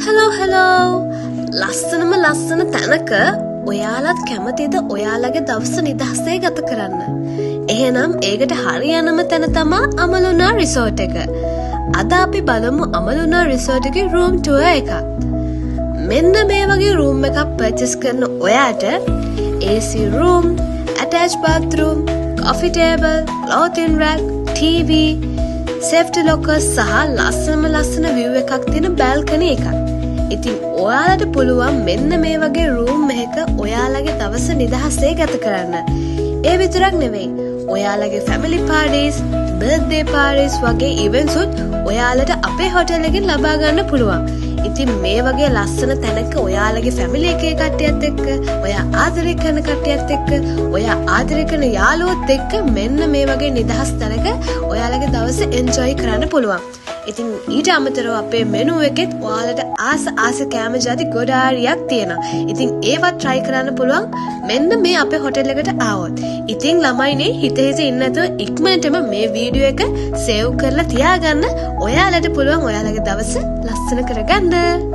hello ලස්සන තැනක ඔයාලත් කැමතිද ඔයාලගේ දවස නිදහසේ ගත කරන්න. එහෙනම් ඒකට හරියනම තැන තමා අමලුනා රිසෝට් එක. අද අපි බලමු අමලුනා රිසෝට් එකේ රූම් ටුවර් එකක්. මෙන්න මේ වගේ රූම් එකක් පර්චේස් කරන ඔයාට AC room, attached bathroom, coffee table, clothing rack, TV, safety locker සහ ලස්සන view එකක් තියෙන balcony එකක්. ඉතින් ඔයාලට පුළුවන් මෙන්න මේ වගේ රූම් එකක ඔයාලගේ දවස නිදහසේ ගත කරන්න. ඒ විතරක් නෙවෙයි. ඔයාලගේ family parties, birthday parties වගේ events උත් ඔයාලට අපේ හොටෙල් එකෙන් ලබා ගන්න පුළුවන්. ඉතින් මේ වගේ ලස්සන තැනක ඔයාලගේ family එකේ කට්ටියත් එක්ක, ඔයා ආදරය කරන කට්ටියත් එක්ක, ඔයා ආදරය කරන යාළුවොත් එක්ක මෙන්න මේ වගේ නිදහස් තැනක ඔයාලගේ දවස enjoy කරන්න පුළුවන්. ඉතින් ඊට අමතරව අපේ මෙනු එකෙත් ඔයාලට ආස කෑම ಜಾති ගොඩාරියක් තියෙනවා. ඉතින් ඒවත් try කරන්න පුළුවන් මෙන්න මේ අපේ හොටෙල් එකට ආවොත්. ඉතින් ළමයිනේ හිත ඉන්න නැතුව ඉක්මනටම මේ වීඩියෝ එක සේව් කරලා තියාගන්න. ඔයාලට පුළුවන් ඔයාලගේ දවස ලස්සන කරගන්න.